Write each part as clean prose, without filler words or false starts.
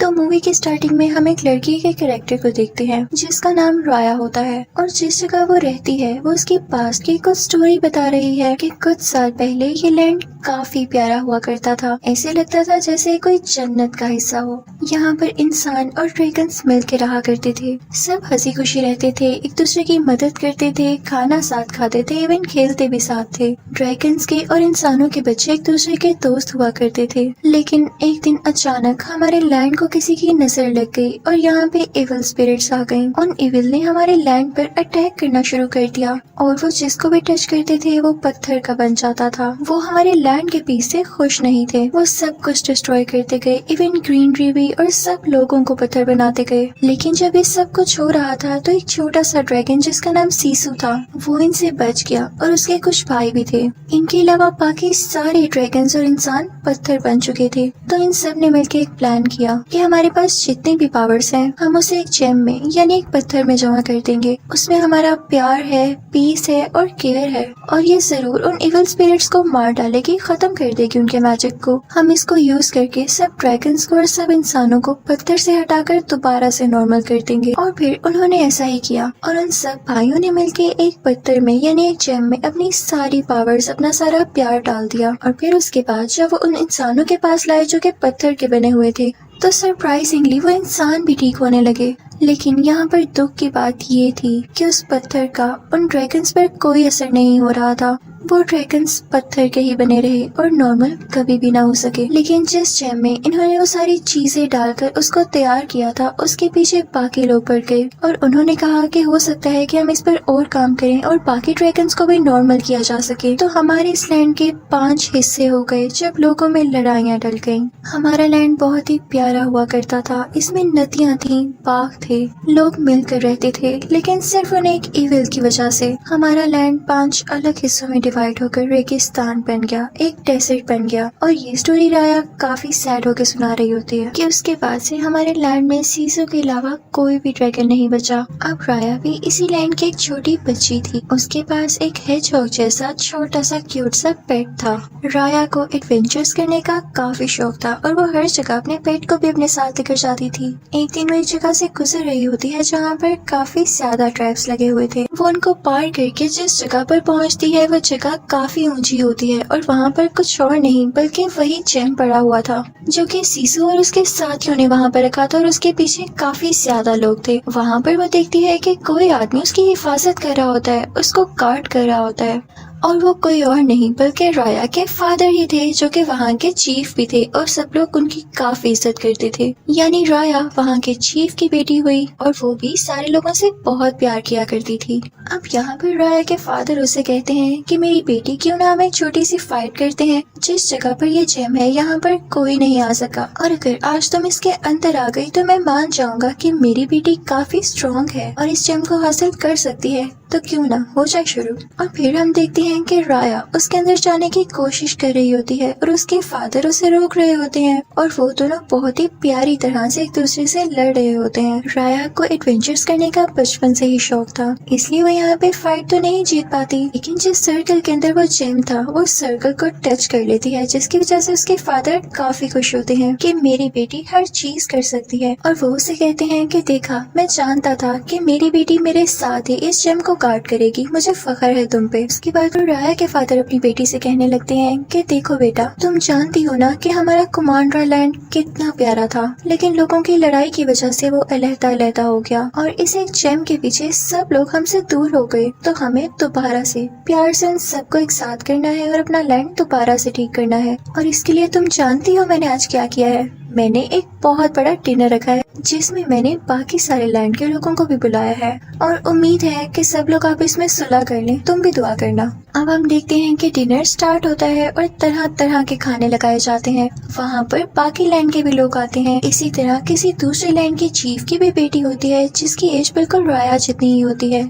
तो मूवी की स्टार्टिंग में हम एक लड़की के कैरेक्टर को देखते हैं जिसका नाम राया होता है और जिस जगह वो रहती है वो उसके पास्ट की कुछ स्टोरी बता रही है कि कुछ साल पहले ये लैंड काफी प्यारा हुआ करता था। ऐसे लगता था जैसे कोई जन्नत का हिस्सा हो। यहाँ पर इंसान और ड्रैगन्स मिलकर रहा करते थे। सब हंसी खुशी रहते थे, एक दूसरे की मदद करते थे, खाना साथ खाते थे, इवन खेलते भी साथ थे। ड्रैगन्स के और इंसानों के बच्चे एक दूसरे के दोस्त हुआ करते थे। लेकिन एक दिन अचानक हमारे लैंड को किसी की नजर लग गई और यहाँ पे इविल स्पिरिट्स आ गईं। उन इविल ने हमारे लैंड पर अटैक करना शुरू कर दिया और वो जिसको भी टच करते थे वो पत्थर का बन जाता था। वो हमारे लैंड के पीस से खुश नहीं थे। वो सब कुछ डिस्ट्रॉय करते गए, इवन ग्रीनरी भी, और सब लोगों को पत्थर बनाते गए। लेकिन जब ये सब कुछ हो रहा था तो एक छोटा सा ड्रैगन जिसका नाम सीसू था वो इनसे बच गया और उसके कुछ भाई भी थे। इनके अलावा बाकी सारे ड्रैगन्स और इंसान पत्थर बन चुके थे। तो इन सब ने मिलकर एक प्लान किया कि हमारे पास जितने भी पावर्स हैं हम उसे एक जेम में यानी एक पत्थर में जमा कर देंगे। उसमें हमारा प्यार है, पीस है और केयर है, और ये जरूर उन इविल स्पिरिट्स को मार डालेगी, खत्म कर देगी उनके मैजिक को। हम इसको यूज करके सब ड्रैगन्स को और सब इंसानों को पत्थर से हटाकर दोबारा से नॉर्मल कर देंगे। और फिर उन्होंने ऐसा ही किया और उन सब भाइयों ने मिलकर एक पत्थर में यानी एक जेम में अपनी सारी पावर्स, अपना सारा प्यार डाल दिया। और फिर उसके बाद जब वो उन इंसानों के पास लाए जो कि पत्थर के बने हुए थे तो सरप्राइजिंगली वो इंसान भी ठीक होने लगे। लेकिन यहाँ पर दुख की बात ये थी कि उस पत्थर का उन ड्रैगन्स पर कोई असर नहीं हो रहा था। वो ड्रैगन्स पत्थर के ही बने रहे और नॉर्मल कभी भी ना हो सके। लेकिन जिस जेम में इन्होंने वो सारी चीजें डालकर उसको तैयार किया था उसके पीछे बाकी लोग पड़ गए और उन्होंने कहा कि हो सकता है कि हम इस पर और काम करें और बाकी ड्रैगन्स को भी नॉर्मल किया जा सके। तो हमारे इस लैंड के 5 हिस्से हो गए जब लोगों में लड़ाइयाँ डल गईं। हमारा लैंड बहुत ही प्यारा हुआ करता था। इसमें नदियाँ थीं, बाग थे, लोग मिलकर रहते थे। लेकिन सिर्फ उन एक इविल की वजह से हमारा लैंड 5 अलग हिस्सों में डिवाइड होकर रेगिस्तान बन गया, एक डेजर्ट बन गया। और ये स्टोरी राया काफी सैड होकर सुना रही होती है कि उसके बाद से हमारे लैंड में सीसू के अलावा कोई भी ड्रैगन नहीं बचा। अब राया भी इसी लैंड की एक छोटी बच्ची थी। उसके पास एक हेजहॉग जैसा छोटा सा क्यूट सा पेट था। राया को एडवेंचर्स करने का काफी शौक था और वो हर जगह अपने पेट को भी अपने साथ लेकर जाती थी। एक दिन वो एक जगह से गुजर रही होती है जहाँ पर काफी ज्यादा ट्रैप्स लगे हुए थे। वो उनको पार करके जिस जगह पर पहुँचती है वो जगह काफी ऊंची होती है और वहाँ पर कुछ और नहीं बल्कि वही जेम पड़ा हुआ था जो कि सीसू और उसके साथियों ने वहाँ पर रखा था और उसके पीछे काफी ज्यादा लोग थे। वहाँ पर वो देखती है कि कोई आदमी उसकी हिफाजत कर रहा होता है, उसको गार्ड कर रहा होता है, और वो कोई और नहीं बल्कि राया के फादर ही थे जो कि वहाँ के चीफ भी थे और सब लोग उनकी काफी इज्जत करते थे। यानी राया वहाँ के चीफ की बेटी हुई और वो भी सारे लोगों से बहुत प्यार किया करती थी। अब यहाँ पर राया के फादर उसे कहते हैं कि मेरी बेटी, क्यों ना हम एक छोटी सी फाइट करते हैं। जिस जगह पर ये जेम है यहाँ पर कोई नहीं आ सका और अगर आज तुम इसके अंदर आ गई तो मैं मान जाऊंगा कि मेरी बेटी काफी स्ट्रॉन्ग है और इस जेम को हासिल कर सकती है, तो क्यों ना हो जाए शुरू। और फिर हम देखते हैं कि राया उसके अंदर जाने की कोशिश कर रही होती है और उसके फादर उसे रोक रहे होते हैं और वो दोनों बहुत ही प्यारी तरह से एक दूसरे से लड़ रहे होते हैं। राया को एडवेंचर्स करने का बचपन से ही शौक था, इसलिए वो यहाँ पे फाइट तो नहीं जीत पाती, लेकिन जिस सर्कल के अंदर वो जेम था वो सर्कल को टच कर लेती है, जिसकी वजह से उसके फादर काफी खुश होते हैं कि मेरी बेटी हर चीज कर सकती है। और वो उसे कहते हैं कि देखा, मैं जानता था कि मेरी बेटी मेरे साथ ही इस जेम को गार्ड करेगी, मुझे फख्र है तुम पे। उसके बाद राया के फादर अपनी बेटी से कहने लगते हैं कि देखो बेटा, तुम जानती हो ना कि हमारा कुमांड्रा लैंड कितना प्यारा था, लेकिन लोगों की लड़ाई की वजह से वो अलहदा हो गया और इस एक जेम के पीछे सब लोग हमसे दूर हो गए। तो हमें दोबारा से प्यार से उन सबको एक साथ करना है और अपना लैंड दोबारा से ठीक करना है। और इसके लिए तुम जानती हो मैंने आज क्या किया है? मैंने एक बहुत बड़ा डिनर रखा है जिसमें मैंने बाकी सारे लैंड के लोगों को भी बुलाया है और उम्मीद है कि सब लोग आपस में सुलह कर लें, तुम भी दुआ करना। अब हम देखते हैं कि डिनर स्टार्ट होता है और तरह तरह के खाने लगाए जाते हैं। वहाँ पर बाकी लैंड के भी लोग आते हैं। इसी तरह किसी दूसरे लैंड की चीफ की भी बेटी होती है जिसकी एज बिल्कुल राया जितनी ही होती है।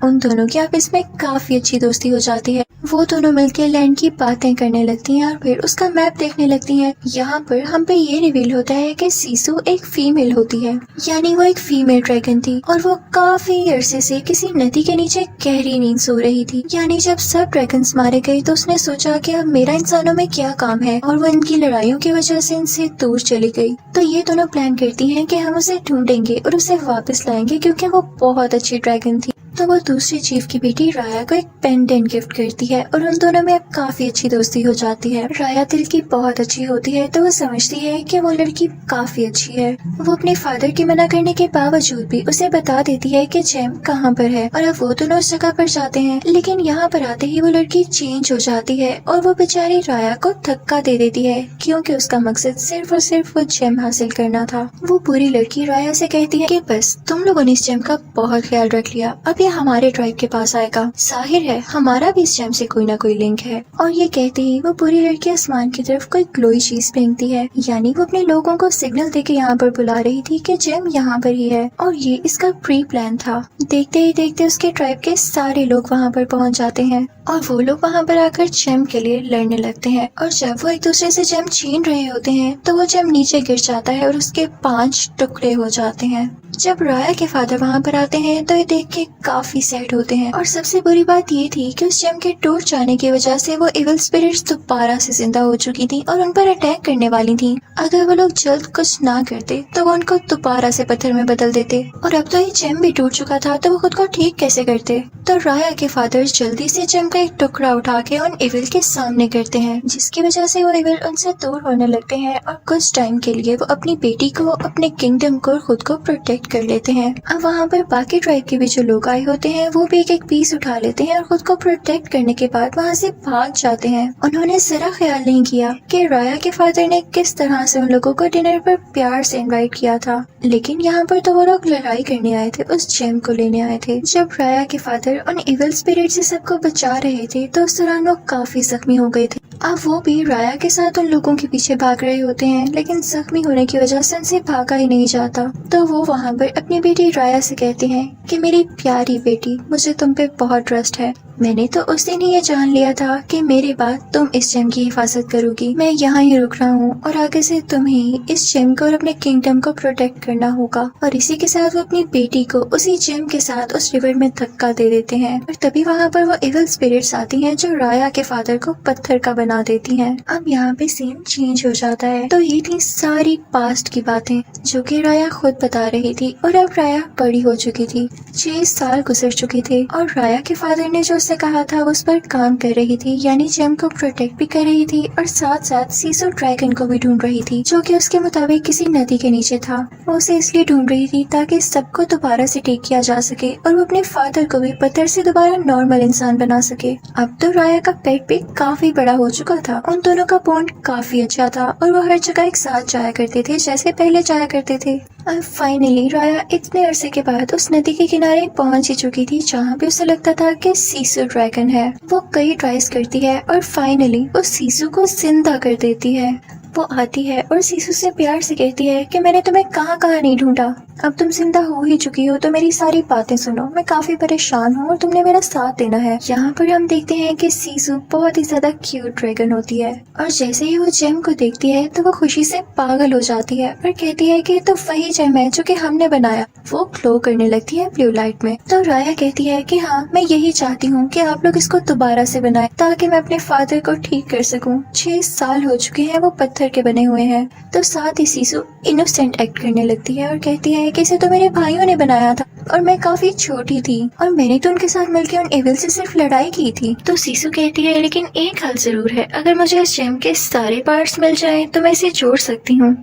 उन दोनों की आपस में काफी अच्छी दोस्ती हो जाती है। वो दोनों मिलकर लैंड की बातें करने लगती हैं और फिर उसका मैप देखने लगती हैं। यहाँ पर हम पे ये रिवील होता है कि सीसू एक फीमेल होती है, यानी वो एक फीमेल ड्रैगन थी और वो काफी अरसे से किसी नदी के नीचे गहरी नींद सो रही थी। यानी जब सब ड्रैगन्स मारे गए तो उसने सोचा कि अब मेरा इंसानों में क्या काम है, और वो इनकी लड़ाइयों की वजह से इनसे दूर चली गई। तो ये दोनों प्लान करती हैं कि हम उसे ढूंढेंगे और उसे वापस लाएंगे क्योंकि वो बहुत अच्छी ड्रैगन थी। तो वो दूसरी चीफ की बेटी राया को एक पेंडेंट गिफ्ट करती है और उन दोनों में अब काफी अच्छी दोस्ती हो जाती है। राया दिल की बहुत अच्छी होती है तो वो समझती है कि वो लड़की काफी अच्छी है। वो अपने फादर के मना करने के बावजूद भी उसे बता देती है कि जेम कहाँ पर है और अब वो दोनों उस जगह पर जाते हैं। लेकिन यहाँ पर आते ही वो लड़की चेंज हो जाती है और वो बेचारी राया को धक्का दे देती है क्योंकि उसका मकसद सिर्फ और सिर्फ वो जेम हासिल करना था। वो पूरी लड़की राया से कहती है कि बस तुम लोगों ने इस जेम का बहुत ख्याल रख लिया, अब ये हमारे ट्राइब के पास आएगा। जाहिर है हमारा भी इस जेम से कोई ना कोई लिंक है। और ये कहते ही वो पूरी लड़की आसमान की तरफ कोई ग्लोई चीज फेंकती है, यानी वो अपने लोगों को सिग्नल देके यहाँ पर बुला रही थी कि जेम यहाँ पर ही है। और ये इसका प्री प्लान था। देखते ही देखते उसके ट्राइब के सारे लोग वहाँ पर पहुँच जाते हैं और वो लोग वहाँ पर आकर जेम के लिए लड़ने लगते हैं। और जब वो एक दूसरे से जेम छीन रहे होते हैं तो वो जेम नीचे गिर जाता है और उसके 5 टुकड़े हो जाते हैं। जब राया के फादर वहाँ पर आते हैं तो ये देख के काफी सैड होते हैं। और सबसे बुरी बात ये थी कि उस जेम के टूट जाने की वजह से वो इविल स्पिरिट्स दोबारा से जिंदा हो चुकी थी और उन पर अटैक करने वाली थी। अगर वो लोग जल्द कुछ ना करते तो वो उनको दोबारा से पत्थर में बदल देते, और अब तो ये जेम भी टूट चुका था तो वो खुद को ठीक कैसे करते। तो राया के फादर जल्दी से जेम का एक टुकड़ा उठा के उन इविल के सामने करते हैं, जिसकी वजह से वो इविल उनसे दूर होने लगते हैं और कुछ टाइम के लिए वो अपनी बेटी को, अपने किंगडम को, खुद को प्रोटेक्ट कर लेते हैं। अब वहाँ पर बाकी ट्राइब के भी जो लोग आए होते हैं वो भी एक पीस उठा लेते हैं और खुद को प्रोटेक्ट करने के बाद वहाँ से भाग जाते हैं। उन्होंने जरा ख्याल नहीं किया कि राया के फादर ने किस तरह से उन लोगों को डिनर पर प्यार से इनवाइट किया था, लेकिन यहाँ पर तो वो लोग लड़ाई करने आए थे, उस जेम को लेने आए थे। जब राया के फादर उन इविल स्पिरिट से सबको बचा रहे थे तो उस दौरान वो काफी जख्मी हो गए थे। अब वो भी राया के साथ उन लोगों के पीछे भाग रहे होते हैं, लेकिन जख्मी होने की वजह से उनसे भागा ही नहीं जाता। तो वो वहाँ पर अपनी बेटी राया से कहते हैं कि मेरी प्यारी बेटी, मुझे तुम पे बहुत ट्रस्ट है। मैंने तो उस दिन ही ये जान लिया था कि मेरे बाद तुम इस जेम की हिफाजत करोगी। मैं यहाँ ही रुक रहा हूँ और आगे से तुम ही इस जेम को और अपने किंगडम को प्रोटेक्ट करना होगा। और इसी के साथ वो अपनी बेटी को उसी जेम के साथ उस रिवर में धक्का दे देते हैं और तभी वहाँ पर वो इविल स्पिरिट्स आती हैं जो राया के फादर को पत्थर का बना देती हैं। अब यहाँ पे सीन चेंज हो जाता है। तो ये थी सारी पास्ट की बातें जो कि राया खुद बता रही थी। और अब राया बड़ी हो चुकी थी, 6 साल गुजर चुके थे और राया के फादर ने जो उससे कहा था उस पर काम कर रही थी, यानी जेम को प्रोटेक्ट भी कर रही थी और साथ साथ सीसू ड्रैगन को भी ढूंढ रही थी, जो कि उसके मुताबिक किसी नदी के नीचे था। वो उसे इसलिए ढूंढ रही थी ताकि सबको दोबारा से ठीक किया जा सके और वो अपने फादर को भी पत्थर से दोबारा नॉर्मल इंसान बना सके। अब तो राया का पेट भी काफी बड़ा हो चुका था, उन दोनों का बॉन्ड काफी अच्छा था और वो हर जगह एक साथ जाया करते थे जैसे पहले जाया करते थे। अब फाइनली राया इतने अरसे के बाद उस नदी के किनारे पहुंच ही चुकी थी जहाँ पे उसे लगता था कि सीसू ड्रैगन है। वो कई ट्राइज करती है और फाइनली वो सीसू को जिंदा कर देती है। वो आती है और सीसू से प्यार से कहती है कि मैंने तुम्हें कहाँ कहाँ नहीं ढूंढा, अब तुम जिंदा हो ही चुकी हो तो मेरी सारी बातें सुनो, मैं काफी परेशान हूँ और तुमने मेरा साथ देना है। यहाँ पर हम देखते हैं कि सीसू बहुत ही ज्यादा क्यूट ड्रैगन होती है और जैसे ही वो जेम को देखती है तो वो खुशी से पागल हो जाती है और कहती है कि तो वही जेम है जो कि हमने बनाया। वो ग्लो करने लगती है ब्लू लाइट में। तो राया कहती है कि हाँ, मैं यही चाहती हूँ कि आप लोग इसको दोबारा से बनाएं ताकि मैं अपने फादर को ठीक कर सकूं। 6 साल हो चुके हैं, वो पत्थर के बने हुए हैं। तो साथ ही सीसू इनोसेंट एक्ट करने लगती है और कहती है कि इसे तो मेरे भाइयों ने बनाया था और मैं काफी छोटी थी और मैंने तो उनके साथ मिलकर उन एविल से सिर्फ लड़ाई की थी। तो सीसू कहती है लेकिन एक हल जरूर है, अगर मुझे इस जेम के सारे पार्ट्स मिल जाएं तो मैं इसे जोड़ सकती हूँ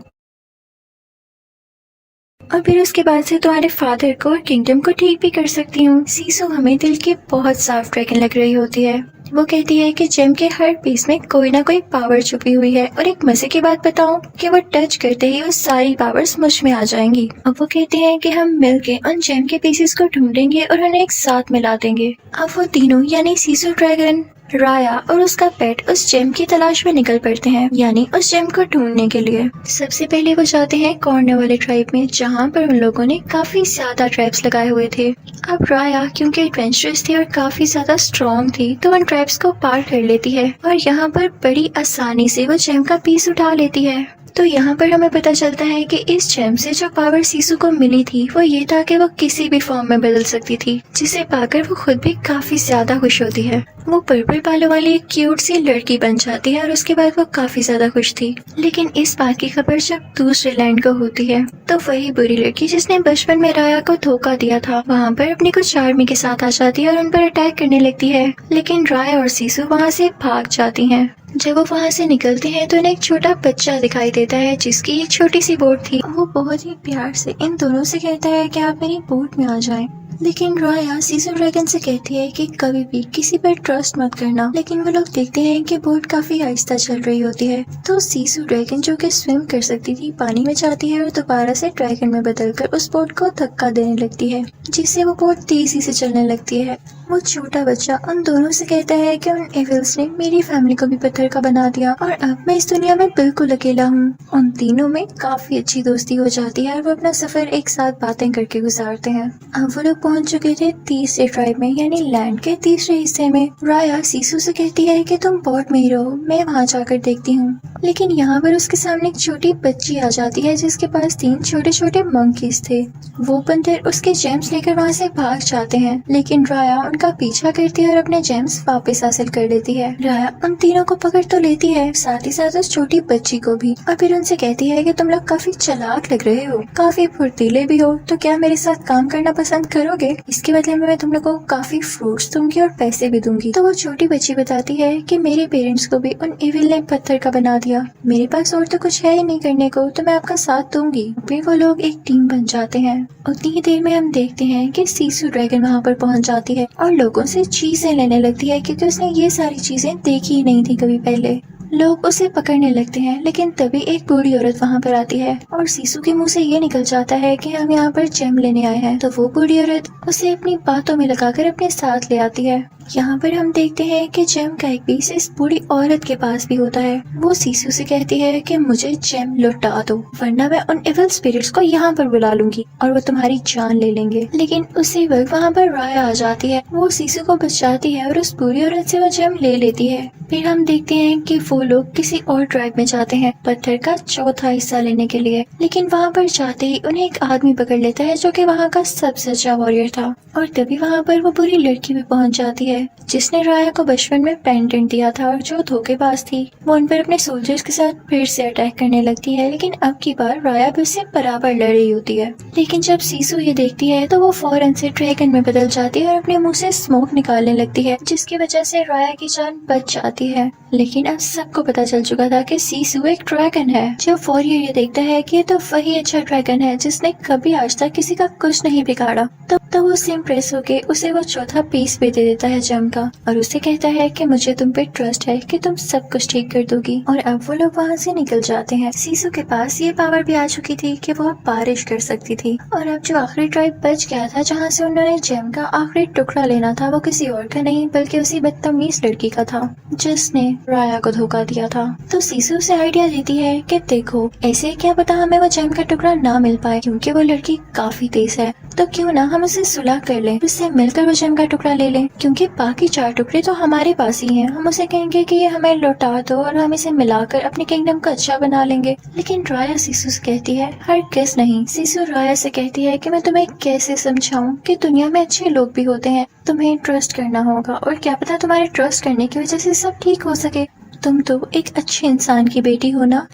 और फिर उसके बाद से तुम्हारे फादर को और किंगडम को ठीक भी कर सकती हूँ। सीसू हमें दिल की बहुत साफ ड्रैगन लग रही होती है। वो कहती है कि जेम के हर पीस में कोई ना कोई पावर छुपी हुई है और एक मजे की बात बताऊं कि वो टच करते ही वो सारी पावर्स मुझ में आ जाएंगी। अब वो कहते हैं कि हम मिलके उन जेम के पीसेस को ढूंढेंगे और उन्हें एक साथ मिला देंगे। अब वो तीनों यानी सीसू ड्रैगन, राया और उसका पेट उस जेम की तलाश में निकल पड़ते हैं, यानी उस जेम को ढूंढने के लिए। सबसे पहले वो जाते हैं कॉर्नर वाले ट्राइब में, जहाँ पर उन लोगों ने काफी ज्यादा ट्रैप्स लगाए हुए थे। अब राया क्योंकि एडवेंचरस थी और काफी ज्यादा स्ट्रॉन्ग थी, तो उन ट्रैप्स को पार कर लेती है और यहाँ पर बड़ी आसानी से वो जेम का पीस उठा लेती है। तो यहाँ पर हमें पता चलता है कि इस जेम से जो पावर सीसू को मिली थी वो ये था कि वो किसी भी फॉर्म में बदल सकती थी, जिसे पाकर वो खुद भी काफी ज्यादा खुश होती है। वो पर्पल बालों वाली एक क्यूट सी लड़की बन जाती है और उसके बाद वो काफी ज्यादा खुश थी। लेकिन इस बात की खबर जब दूसरे लैंड को होती है, तो वही बुरी लड़की जिसने बचपन में राया को धोखा दिया था, वहाँ पर अपनी कुछ आर्मी के साथ आ जाती है और उन पर अटैक करने लगती है। लेकिन राया और सीसू वहाँ से भाग जाती हैं। जब वो वहाँ से निकलते हैं तो उन्हें एक छोटा बच्चा दिखाई देता है जिसकी एक छोटी सी बोट थी। वो बहुत ही प्यार से इन दोनों से कहता है कि आप मेरी बोट में आ जाएं। लेकिन राया सीसू ड्रैगन से कहती है कि कभी भी किसी पर ट्रस्ट मत करना। लेकिन वो लोग देखते हैं कि बोट काफी आहिस्ता चल रही होती है, तो सीसू ड्रैगन जो कि स्विम कर सकती थी पानी में जाती है और दोबारा से ड्रैगन में बदलकर उस बोट को धक्का देने लगती है, जिससे वो बोट तेजी से चलने लगती है। वो छोटा बच्चा उन दोनों से कहता है कि उन एविल्स ने मेरी फैमिली को भी पत्थर का बना दिया और अब मैं इस दुनिया में बिल्कुल अकेला हूँ। उन तीनों में काफी अच्छी दोस्ती हो जाती है और वो अपना सफर एक साथ बातें करके गुजारते हैं। अब वो लोग पहुंच चुके थे तीसरे ट्राइब में, यानी लैंड के तीसरे हिस्से में। राया सीसू से कहती है कि तुम बोट में ही रहो, मैं वहाँ जाकर देखती हूँ। लेकिन यहाँ पर उसके सामने एक छोटी बच्ची आ जाती है जिसके पास 3 छोटे छोटे मंकीज थे। वो बंदर उसके जेम्स लेकर वहाँ से भाग जाते हैं, लेकिन राया उनका पीछा करती है और अपने जेम्स वापस हासिल कर लेती है। राया उन तीनों को पकड़ तो लेती है, साथ ही साथ उस छोटी बच्ची को भी, और फिर उनसे कहती है कि तुम लोग काफी चालाक लग रहे हो, काफी फुर्तीले भी हो, तो क्या मेरे साथ काम करना पसंद करोगे? इसके बदले में मैं तुम लोगों को काफी फ्रूट्स दूंगी और पैसे भी दूंगी। तो वो छोटी बच्ची बताती है कि मेरे पेरेंट्स को भी उन इविल ने पत्थर का बना दिया, मेरे पास और तो कुछ है ही नहीं करने को, तो मैं आपका साथ दूंगी। फिर वो लोग एक टीम बन जाते हैं। उतनी ही देर में हम देखते हैं कि सीसू ड्रैगन वहाँ पर पहुँच जाती है और लोगों से चीजें लेने लगती है, क्योंकि उसने ये सारी चीजें देखी ही नहीं थी कभी पहले। लोग उसे पकड़ने लगते हैं, लेकिन तभी एक बूढ़ी औरत वहाँ पर आती है और सीसू के मुंह से ये निकल जाता है कि हम यहाँ पर जेम लेने आए हैं। तो वो बूढ़ी औरत उसे अपनी बातों में लगाकर अपने साथ ले आती है। यहाँ पर हम देखते हैं कि जेम का एक पीस इस बूढ़ी औरत के पास भी होता है। वो सीसू से कहती है कि मुझे जेम लौटा दो, वरना मैं उन इविल स्पिरिट्स को यहाँ पर बुला लूंगी और वो तुम्हारी जान ले लेंगे। लेकिन उसी वक्त वहाँ पर राया आ जाती है। वो सीसू को बचाती है और उस बूढ़ी औरत से वो जेम ले लेती है। फिर हम देखते हैं कि वो लोग किसी और ट्राइब में जाते हैं पत्थर का चौथा हिस्सा लेने के लिए। लेकिन वहाँ पर जाते ही उन्हें एक आदमी पकड़ लेता है जो कि वहाँ का सबसे अच्छा वॉरियर था। और तभी वहाँ पर वो बुरी लड़की भी पहुँच जाती है जिसने राया को बचपन में पेंडेंट दिया था और जो धोखेबाज थी। वो उन पर अपने सोल्जर्स के साथ फिर से अटैक करने लगती है, लेकिन अब की बार राया भी उससे बराबर लड़ रही होती है। लेकिन जब सीसू ये देखती है तो वो फौरन से ड्रैगन में बदल जाती है और अपने मुंह से स्मोक निकालने लगती है, जिसकी वजह से राया की जान बच जाती है। लेकिन अब सबको पता चल चुका था कि सीसू एक ड्रैगन है। जब वॉरियर ये देखता है कि ये तो वही अच्छा ड्रैगन है जिसने कभी आज तक किसी का कुछ नहीं बिगाड़ा, तो वो उससे इम्प्रेस होके उसे वो चौथा पीस भी दे देता है जेम का और उसे कहता है कि मुझे तुम पे ट्रस्ट है कि तुम सब कुछ ठीक कर दोगी। और अब वो लोग वहाँ से निकल जाते हैं। सीसू के पास ये पावर भी आ चुकी थी कि वो अब बारिश कर सकती थी। और अब जो आखिरी ट्राइब बच गया था जहाँ से उन्होंने जेम का आखिरी टुकड़ा लेना था, वो किसी और का नहीं बल्कि उसी बदतमीज लड़की का था जिसने राया को धोखा दिया था। तो सीसू उसे आइडिया देती है कि देखो, ऐसे क्या पता हमें वो जेम का टुकड़ा ना मिल पाए, क्योंकि वो लड़की काफी तेज है, तो क्यों ना हम उसे सुलह कर लें, उससे मिलकर वो जेम का टुकड़ा ले लें, क्योंकि बाकी 4 टुकड़े तो हमारे पास ही हैं। हम उसे कहेंगे कि ये हमें लौटा दो और हम इसे मिलाकर अपने किंगडम को अच्छा बना लेंगे। लेकिन राया सीसू से कहती है हरगिज़ नहीं। सीसू राया से कहती है कि मैं तुम्हें कैसे समझाऊं कि दुनिया में अच्छे लोग भी होते हैं, तुम्हें ट्रस्ट करना होगा और क्या पता तुम्हारे ट्रस्ट करने की वजह से सब ठीक हो सके। तुम तो एक अच्छे इंसान की बेटी हो ना।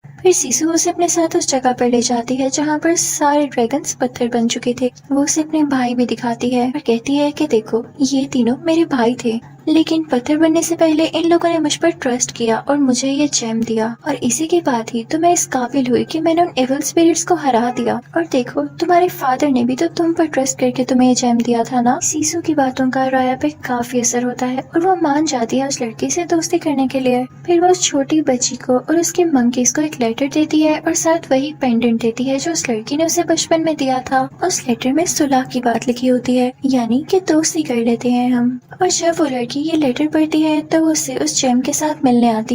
फिर सीसू उसे अपने साथ उस जगह पर ले जाती है जहाँ पर सारे ड्रैगन्स पत्थर बन चुके थे। वो उसे अपने भाई भी दिखाती है और कहती है कि देखो, ये तीनों मेरे भाई थे, लेकिन पत्थर बनने से पहले इन लोगों ने मुझ पर ट्रस्ट किया और मुझे ये जेम दिया, और इसी के बाद ही तो मैं इस काबिल हुई कि मैंने उन एविल स्पिरिट्स को हरा दिया। और देखो, तुम्हारे फादर ने भी तो तुम पर ट्रस्ट करके तुम्हें ये जेम दिया था ना। सीसू की बातों का राया पे काफी असर होता है और वो मान जाती है उस लड़की से दोस्ती करने के लिए। फिर वो उस छोटी बच्ची को और उसके मंकीज को एक लेटर देती है और साथ वही पेंडेंट देती है जो उस लड़की ने उसे बचपन में दिया था। उस लेटर में सुलह की बात लिखी होती है, यानी कि दोस्ती कर लेते हैं हम। और जब वो लड़की ये लेटर पढ़ती है तो वो उसे उस जेम के साथ मिलने आती